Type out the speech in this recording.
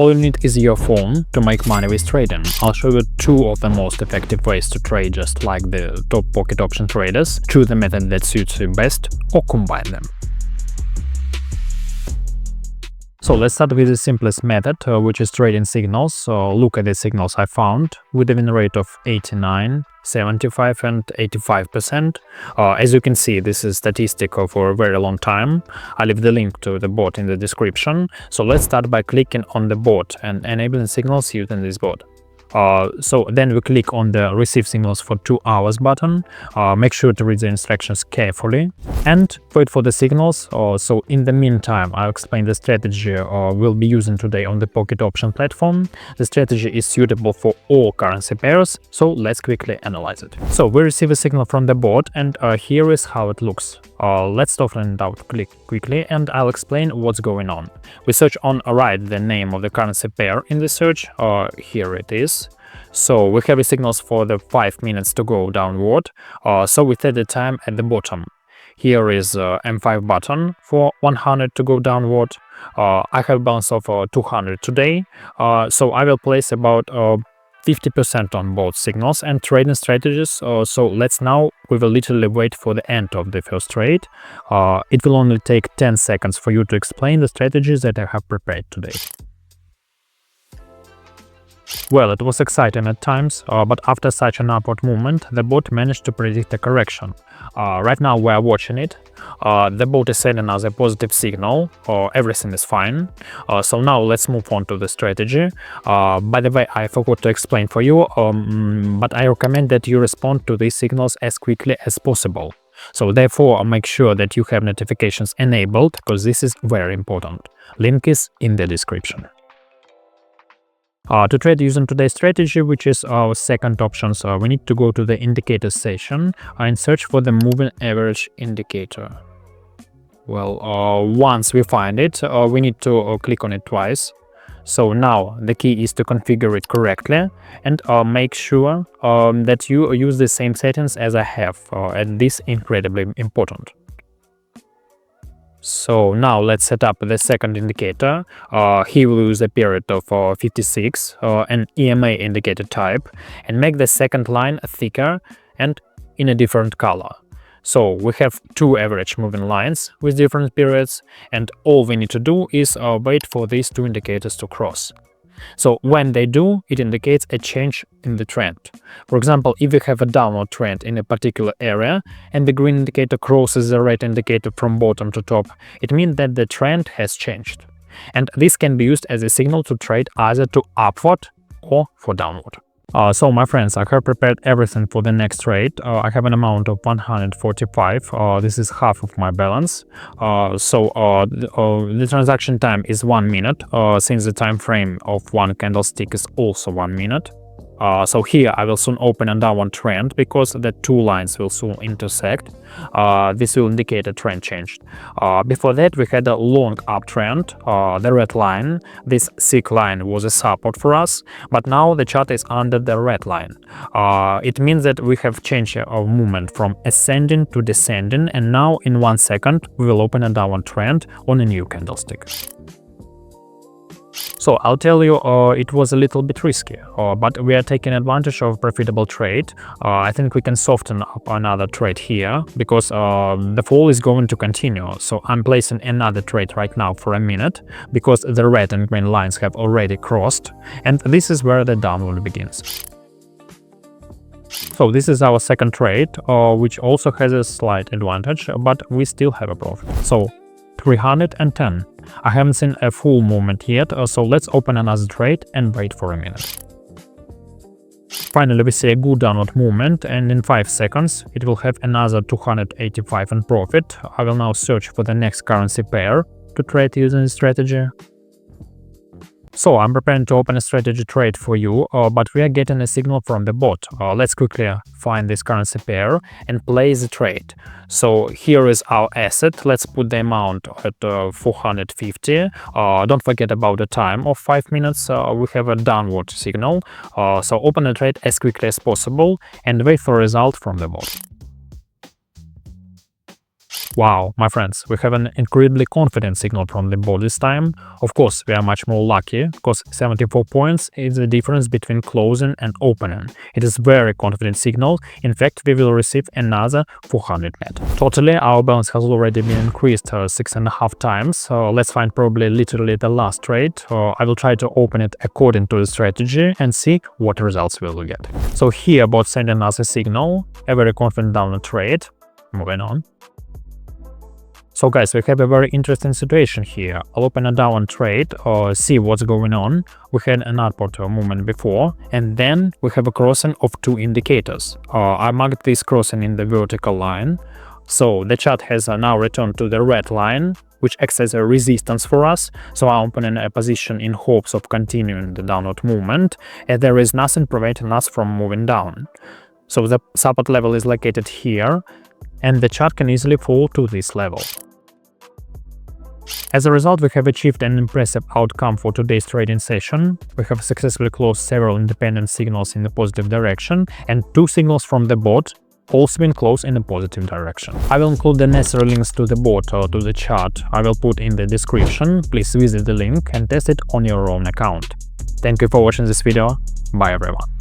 all you need is your phone to make money with trading. I'll show you two of the most effective ways to trade just like the top pocket option traders. Choose the method that suits you best or combine them. So let's start with the simplest method, which is trading signals. So look at the signals I found with a win rate of 89, 75 and 85%. As you can see, this is statistic for a very long time. I'll leave the link to the bot in the description. So let's start by clicking on the bot and enabling signals using this bot. So then we click on the receive signals for 2 hours button. Make sure to read the instructions carefully and wait for the signals. So in the meantime, I'll explain the strategy we'll be using today on the pocket option platform. The strategy is suitable for all currency pairs, so let's quickly analyze it. So we receive a signal from the bot, and here is how it looks. Let's soften it out quickly and I'll explain what's going on. We search on right the name of the currency pair in the search. Here it is. So we have the signals for the 5 minutes to go downward. So we set the time at the bottom. Here is M5 button for 100 to go downward. I have balance of 200 today. So I will place about 50% on both signals and trading strategies. So we will literally wait for the end of the first trade. It will only take 10 seconds for you to explain the strategies that I have prepared today. Well, it was exciting at times, but after such an upward movement, the bot managed to predict a correction. Right now we are watching it. The bot is sending us a positive signal, everything is fine. So now let's move on to the strategy. By the way, I forgot to explain for you, but I recommend that you respond to these signals as quickly as possible. So therefore, make sure that you have notifications enabled, because this is very important. Link is in the description. To trade using today's strategy, which is our second option, so we need to go to the indicator session and search for the moving average indicator. Well, once we find it, we need to click on it twice. So now the key is to configure it correctly and make sure that you use the same settings as I have, and this is incredibly important. So now let's set up the second indicator. Here we'll use a period of 56, an EMA indicator type, and make the second line thicker and in a different color. So we have two average moving lines with different periods, and all we need to do is wait for these two indicators to cross. So when they do, it indicates a change in the trend. For example, if we have a downward trend in a particular area and the green indicator crosses the red indicator from bottom to top, it means that the trend has changed. And this can be used as a signal to trade either to upward or for downward. So my friends, I have prepared everything for the next trade. I have an amount of 145. This is half of my balance. The transaction time is 1 minute, since the time frame of one candlestick is also 1 minute. So here I will soon open a downward trend because the two lines will soon intersect. This will indicate a trend change. Before that we had a long uptrend, the red line. This thick line was a support for us, but now the chart is under the red line. It means that we have changed our movement from ascending to descending, and now in 1 second we will open a downward trend on a new candlestick. So I'll tell you, it was a little bit risky, but we are taking advantage of profitable trade. I think we can soften up another trade here because the fall is going to continue. So I'm placing another trade right now for a minute because the red and green lines have already crossed, and this is where the downward begins. So this is our second trade, which also has a slight advantage, but we still have a profit. So 310. I haven't seen a full movement yet, so let's open another trade and wait for a minute. Finally, we see a good downward movement, and in 5 seconds it will have another 285 in profit. I will now search for the next currency pair to trade using this strategy. So I'm preparing to open a strategy trade for you, but we are getting a signal from the bot. Let's quickly find this currency pair and place the trade. So here is our asset. Let's put the amount at 450. Don't forget about the time of 5 minutes. We have a downward signal. So open the trade as quickly as possible and wait for a result from the bot. Wow, my friends, we have an incredibly confident signal from the board this time. Of course, we are much more lucky, because 74 points is the difference between closing and opening. It is very confident signal. In fact, we will receive another 400 net. Totally, our balance has already been increased 6.5 times. So let's find probably literally the last trade. I will try to open it according to the strategy and see what results we will get. So here, bot sending us a signal, a very confident downward trade. Moving on. So guys, we have a very interesting situation here. I'll open a down trade or see what's going on. We had an upward movement before, and then we have a crossing of two indicators. I marked this crossing in the vertical line. So the chart has now returned to the red line, which acts as a resistance for us. So I'm opening a position in hopes of continuing the downward movement, and there is nothing preventing us from moving down. So the support level is located here, and the chart can easily fall to this level. As a result, we have achieved an impressive outcome for today's trading session. We have successfully closed several independent signals in the positive direction, and 2 signals from the bot also been closed in a positive direction. I will include the necessary links to the bot or to the chart I will put in the description. Please visit the link and test it on your own account. Thank you for watching this video. Bye everyone.